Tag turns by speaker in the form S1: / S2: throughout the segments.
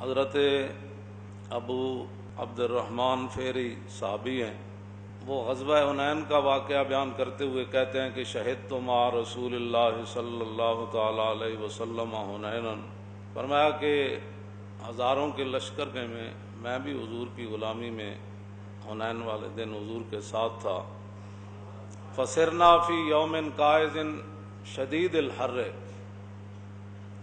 S1: حضرت ابو عبد الرحمن فیری صحابی ہیں، وہ غزوہ حنین کا واقعہ بیان کرتے ہوئے کہتے ہیں کہ شہدت مع رسول اللہ صلی اللہ تعالی علیہ وسلم حنینا، فرمایا کہ ہزاروں کے لشکر میں بھی حضور کی غلامی میں حنین والے دن حضور کے ساتھ تھا۔ فسرنا فی یوم قائز شدید الحر،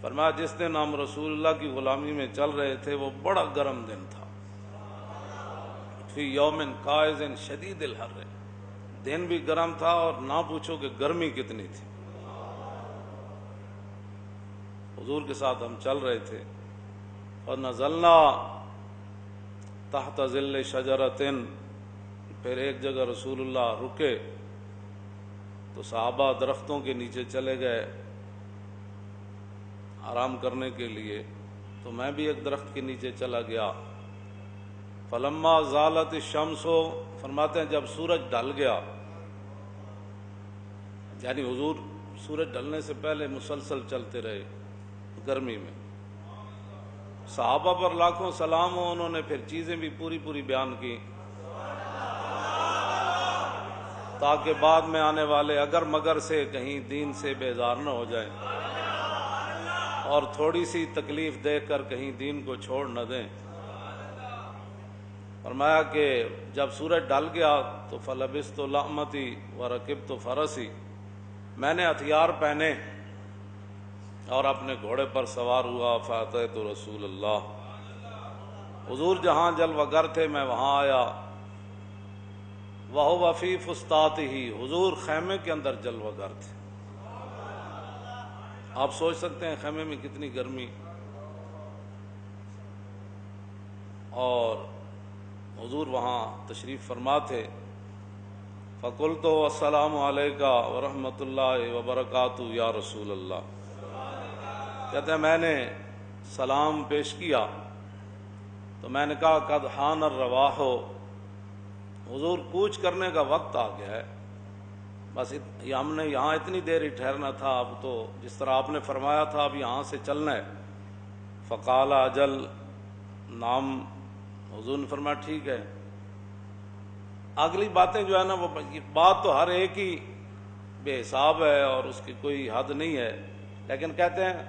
S1: فرمایا جس دن ہم رسول اللہ کی غلامی میں چل رہے تھے وہ بڑا گرم دن تھا۔ فی یوم قائز شدید الحر، دن بھی گرم تھا اور نہ پوچھو کہ گرمی کتنی تھی۔ حضور کے ساتھ ہم چل رہے تھے اور نزلنا تحت ظل شجرۃ، پھر ایک جگہ رسول اللہ رکے تو صحابہ درختوں کے نیچے چلے گئے آرام کرنے کے لیے، تو میں بھی ایک درخت کے نیچے چلا گیا۔ فلما زالت الشمس، فرماتے ہیں جب سورج ڈھل گیا، یعنی حضور سورج ڈھلنے سے پہلے مسلسل چلتے رہے گرمی میں۔ صحابہ پر لاکھوں سلام ہو، انہوں نے پھر چیزیں بھی پوری بیان کی تاکہ بعد میں آنے والے اگر مگر سے کہیں دین سے بیزار نہ ہو جائیں اور تھوڑی سی تکلیف دیکھ کر کہیں دین کو چھوڑ نہ دیں۔ فرمایا کہ جب سورج ڈل گیا تو فلبست لحمتی ورکبت فرسی، میں نے ہتھیار پہنے اور اپنے گھوڑے پر سوار ہوا۔ فاتیت رسول اللہ، حضور جہاں جلوہ گر تھے میں وہاں آیا۔ وہو فی فسطاطہ، حضور خیمے کے اندر جلوہ گر تھے۔ آپ سوچ سکتے ہیں خیمے میں کتنی گرمی، اور حضور وہاں تشریف فرما تھے۔ فقلت السلام علیکہ ورحمۃ اللہ وبرکاتہ یا رسول اللہ، کہتے ہیں میں نے سلام پیش کیا تو میں نے کہا قد حان الرواح، حضور کوچ کرنے کا وقت آ گیا ہے، بس ہم نے یہاں اتنی دیر ہی ٹھہرنا تھا، اب تو جس طرح آپ نے فرمایا تھا اب یہاں سے چلنا ہے۔ فقال اجل، نام، حضور نے فرمایا ٹھیک ہے۔ اگلی باتیں جو ہے نا وہ بات تو ہر ایک ہی بے حساب ہے اور اس کی کوئی حد نہیں ہے، لیکن کہتے ہیں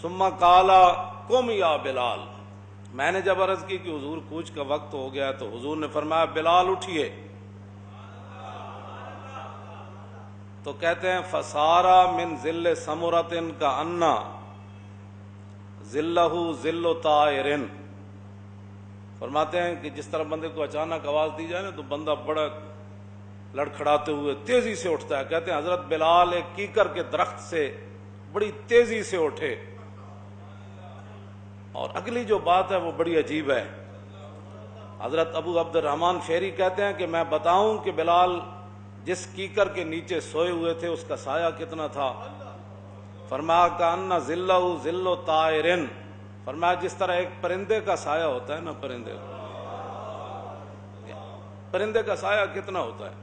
S1: ثم قال قم یا بلال، میں نے جب عرض کی کہ حضور کوچ کا وقت ہو گیا تو حضور نے فرمایا بلال اٹھیے، تو کہتے ہیں فسارا من ذل سمرۃ کأن ذلہ ذل طائر، فرماتے ہیں کہ جس طرح بندے کو اچانک آواز دی جائے نا تو بندہ بڑا لڑکھڑاتے ہوئے تیزی سے اٹھتا ہے۔ کہتے ہیں حضرت بلال ایک کیکر کے درخت سے بڑی تیزی سے اٹھے، اور اگلی جو بات ہے وہ بڑی عجیب ہے۔ حضرت ابو عبد الرحمن فیری کہتے ہیں کہ میں بتاؤں کہ بلال جس کیکر کے نیچے سوئے ہوئے تھے اس کا سایہ کتنا تھا؟ فرمایا کأن ذلہ ذل طائر، فرمایا جس طرح ایک پرندے کا سایہ ہوتا ہے نا، پرندے کا سایہ کتنا ہوتا ہے،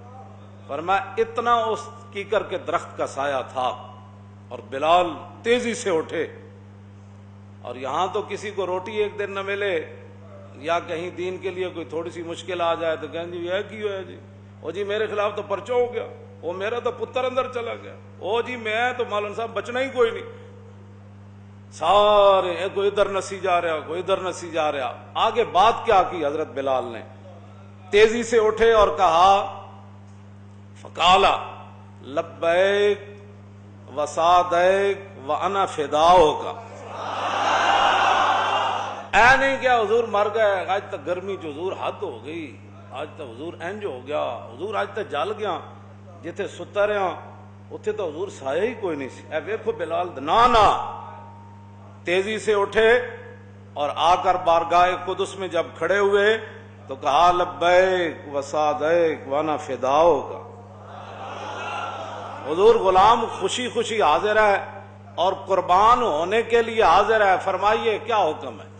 S1: فرمایا اتنا اس کیکر کے درخت کا سایہ تھا، اور بلال تیزی سے اٹھے۔ اور یہاں تو کسی کو روٹی ایک دن نہ ملے یا کہیں دین کے لیے کوئی تھوڑی سی مشکل آ جائے تو کہیں جی یہ کی ہے جی، او جی میرے خلاف تو پرچہ ہو گیا، او میرا تو پتر اندر چلا گیا، او جی میں تو مولانا صاحب بچنا ہی کوئی نہیں، سارے کوئی ادھر نسی جا رہا، کوئی ادھر نسی جا رہا۔ آگے بات کیا کی حضرت بلال نے؟ تیزی سے اٹھے اور کہا فقالا لبیک وسعدیک وانا فداؤک، اے نہیں کیا حضور مر گئے، آج تک گرمی جو حضور حد ہو گئی، آج تک حضور انج ہو گیا، حضور آج تک جل گیا، جتھے ستا رہا اتھے تو حضور سایہ ہی کوئی نہیں سی۔ اے ویکھو بلال نا تیزی سے اٹھے اور آ کر بارگاہ قدس میں جب کھڑے ہوئے تو کہا لبیک وسعدیک وانا فداؤک، حضور غلام خوشی خوشی حاضر ہے اور قربان ہونے کے لیے حاضر ہے، فرمائیے کیا حکم ہے؟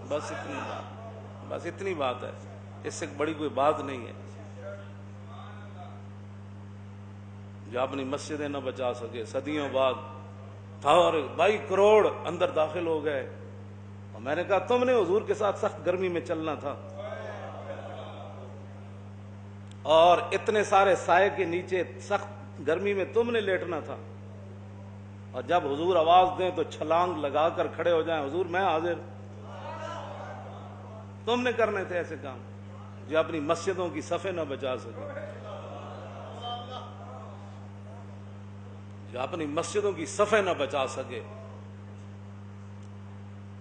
S1: بس اتنی بات ہے، اس سے بڑی کوئی بات نہیں ہے۔ جو اپنی مسجدیں نہ بچا سکے، صدیوں بعد اور 22 کروڑ اندر داخل ہو گئے. اور میں نے کہا تم نے حضور کے ساتھ سخت گرمی میں چلنا تھا اور اتنے سارے سائے کے نیچے سخت گرمی میں تم نے لیٹنا تھا, اور جب حضور آواز دیں تو چھلانگ لگا کر کھڑے ہو جائیں, حضور میں حاضر. تم نے کرنے تھے ایسے کام جو اپنی مسجدوں کی صفیں نہ بچا سکے, جو اپنی مسجدوں کی صفیں نہ بچا سکے.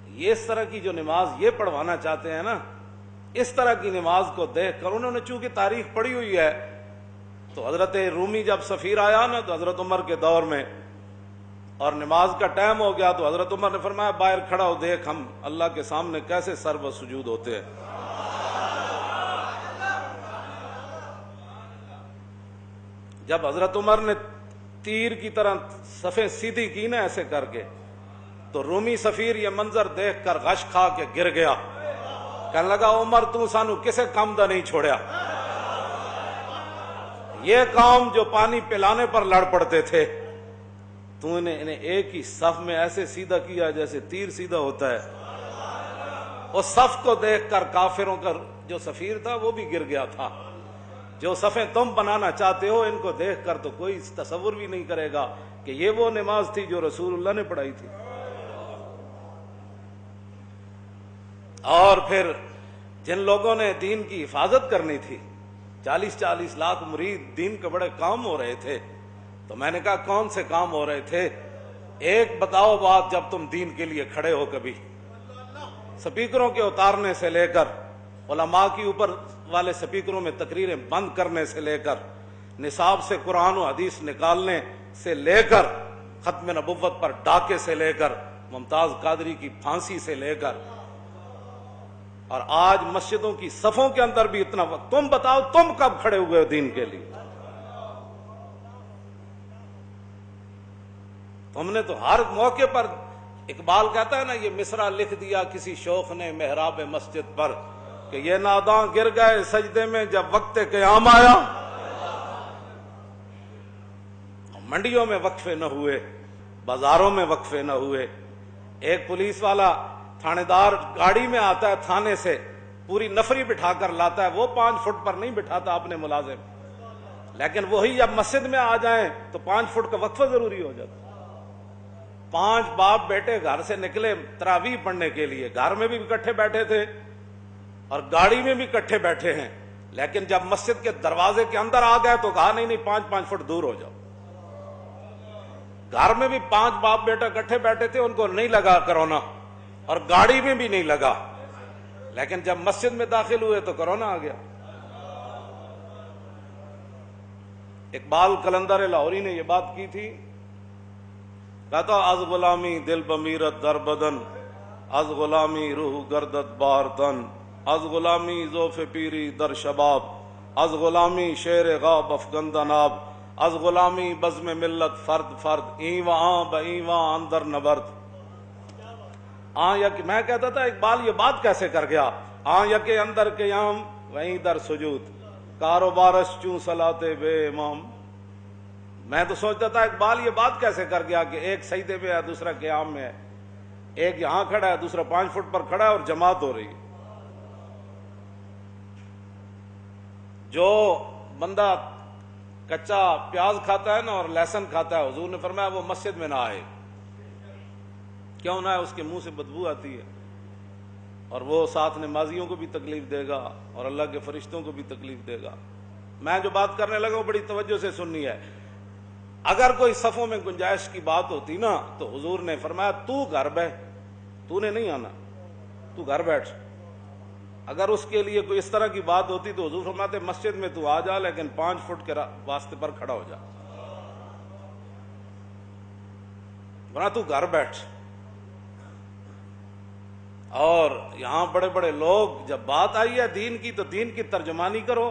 S1: یہ اس طرح کی جو نماز یہ پڑھوانا چاہتے ہیں نا, اس طرح کی نماز کو دیکھ کر انہوں نے چونکہ تاریخ پڑھی ہوئی ہے, تو حضرت رومی جب سفیر آیا نا تو حضرت عمر کے دور میں اور نماز کا ٹائم ہو گیا تو حضرت عمر نے فرمایا باہر کھڑا ہو, دیکھ ہم اللہ کے سامنے کیسے سر و سجود ہوتے ہیں. جب حضرت عمر نے تیر کی طرح صفیں سیدھی کی نا ایسے کر کے, تو رومی سفیر یہ منظر دیکھ کر غش کھا کے گر گیا, کہنے لگا عمر تو سانو کسے کام دا نہیں چھوڑیا. یہ قوم جو پانی پلانے پر لڑ پڑتے تھے, تو انہیں ایک ہی صف میں ایسے سیدھا کیا جیسے تیر سیدھا ہوتا ہے. اس صف کو دیکھ کر کافروں کا جو سفیر تھا وہ بھی گر گیا تھا. جو صفیں تم بنانا چاہتے ہو ان کو دیکھ کر تو کوئی تصور بھی نہیں کرے گا کہ یہ وہ نماز تھی جو رسول اللہ نے پڑھائی تھی. اور پھر جن لوگوں نے دین کی حفاظت کرنی تھی, 40-40 لاکھ مرید, دین کے بڑے کام ہو رہے تھے, تو میں نے کہا کون سے کام ہو رہے تھے؟ ایک بتاؤ بات, جب تم دین کے لیے کھڑے ہو, کبھی سپیکروں کے اتارنے سے لے کر علماء کی اوپر والے سپیکروں میں تقریریں بند کرنے سے لے کر نصاب سے قرآن و حدیث نکالنے سے لے کر ختم نبوت پر ڈاکے سے لے کر ممتاز قادری کی پھانسی سے لے کر, اور آج مسجدوں کی صفوں کے اندر بھی اتنا وقت, تم بتاؤ تم کب کھڑے ہوئے ہو دین کے لیے؟ تم نے تو ہر موقع پر, اقبال کہتا ہے نا, یہ مصرع لکھ دیا کسی شوخ نے محراب مسجد پر کہ یہ ناداں گر گئے سجدے میں جب وقت قیام آیا. منڈیوں میں وقفے نہ ہوئے, بازاروں میں وقفے نہ ہوئے. ایک پولیس والا تھانے دار گاڑی میں آتا ہے, تھانے سے پوری نفری بٹھا کر لاتا ہے, وہ 5 فٹ پر نہیں بٹھاتا اپنے ملازم, لیکن وہی جب مسجد میں آ جائیں تو 5 فٹ کا وقفہ ضروری ہو جاتا. 5 باپ بیٹے گھر سے نکلے تراویح پڑھنے کے لیے, گھر میں بھی اکٹھے بیٹھے تھے اور گاڑی میں بھی اکٹھے بیٹھے ہیں, لیکن جب مسجد کے دروازے کے اندر آ گئے تو کہا نہیں 5-5 فٹ دور ہو جاؤ. گھر میں بھی 5 باپ بیٹا اکٹھے بیٹھے تھے, ان کو نہیں لگا کرونا, اور گاڑی میں بھی نہیں لگا, لیکن جب مسجد میں داخل ہوئے تو کرونا آ گیا. اقبال قلندر لاہوری نے یہ بات کی تھی, کہتا از غلامی دل بمیرت در بدن, از غلامی روح گردت بار تن, از غلامی ذوف پیری در شباب, از غلامی شیر غاب افگندن آب, از غلامی بزم ملت فرد فرد, ایواں با ایواں اندر نبرد. میں کہتا تھا اقبال یہ بات کیسے کر گیا, کے اندر قیام وہیں در سجود, کاروبارش چوں صلاتے بے امام. میں تو سوچتا تھا اقبال یہ بات کیسے کر گیا کہ ایک سجدے میں ہے, دوسرا قیام میں ہے, ایک یہاں کھڑا ہے, دوسرا 5 فٹ پر کھڑا ہے اور جماعت ہو رہی ہے. جو بندہ کچا پیاز کھاتا ہے نا اور لہسن کھاتا ہے, حضور نے فرمایا وہ مسجد میں نہ آئے. کیوں نہ ہے؟ اس کے منہ سے بدبو آتی ہے, اور وہ ساتھ نمازیوں کو بھی تکلیف دے گا اور اللہ کے فرشتوں کو بھی تکلیف دے گا. میں جو بات کرنے لگا وہ بڑی توجہ سے سننی ہے. اگر کوئی صفوں میں گنجائش کی بات ہوتی نا تو حضور نے فرمایا تو گھر بیٹھ, تو نے نہیں آنا, تو گھر بیٹھ. اگر اس کے لیے کوئی اس طرح کی بات ہوتی تو حضور فرماتے مسجد میں تو آ جا, لیکن 5 فٹ کے واسطے پر کھڑا ہو جا, ورنہ تو گھر بیٹھ. اور یہاں بڑے بڑے لوگ جب بات آئی ہے دین کی تو دین کی ترجمانی کرو,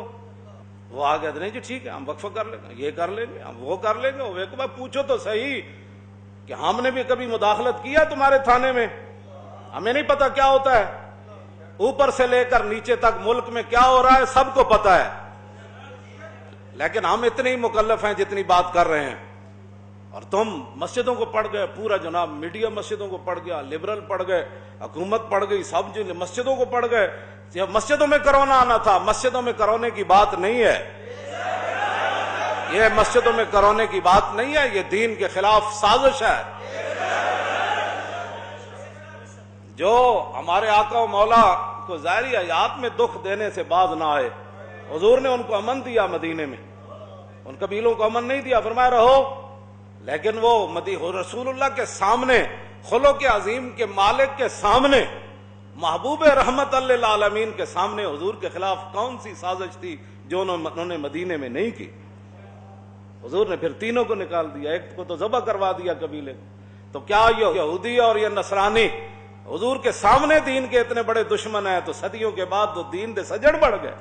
S1: وہ آ گیا نہیں جی ٹھیک ہے ہم وقفہ کر لیں گے, یہ کر لیں گے, ہم وہ کر لیں گے. وہ ایک بار پوچھو تو صحیح کہ ہم نے بھی کبھی مداخلت کیا تمہارے تھانے میں؟ ہمیں نہیں پتا کیا ہوتا ہے, اوپر سے لے کر نیچے تک ملک میں کیا ہو رہا ہے سب کو پتا ہے, لیکن ہم اتنے ہی مکلف ہیں جتنی بات کر رہے ہیں. اور تم مسجدوں کو پڑھ گئے، پورا جناب میڈیا مسجدوں کو پڑھ گیا، لبرل پڑھ گئے، حکومت پڑھ گئی، سب جو مسجدوں کو پڑھ گئے. جب مسجدوں میں کرونا آنا تھا، مسجدوں میں کرونے کی بات نہیں ہے، یہ مسجدوں میں کرونے کی بات نہیں ہے، یہ دین کے خلاف سازش ہے. جو ہمارے آقا و مولا کو ظاہری حیات میں دکھ دینے سے باز نہ آئے، حضور نے ان کو امن دیا، مدینے میں ان قبیلوں کو امن نہیں دیا، فرمایا رہو، لیکن وہ رسول اللہ کے سامنے، خلق عظیم کے مالک کے سامنے، محبوب رحمت للعالمین کے سامنے حضور کے خلاف کون سی سازش تھی جو انہوں نے مدینے میں نہیں کی؟ حضور نے پھر تینوں کو نکال دیا، ایک کو تو ذبح کروا دیا قبیلے کو. تو کیا یہ یہودی اور یہ نصرانی حضور کے سامنے دین کے اتنے بڑے دشمن ہیں، تو صدیوں کے بعد تو دین دے سجڑ بڑھ گئے.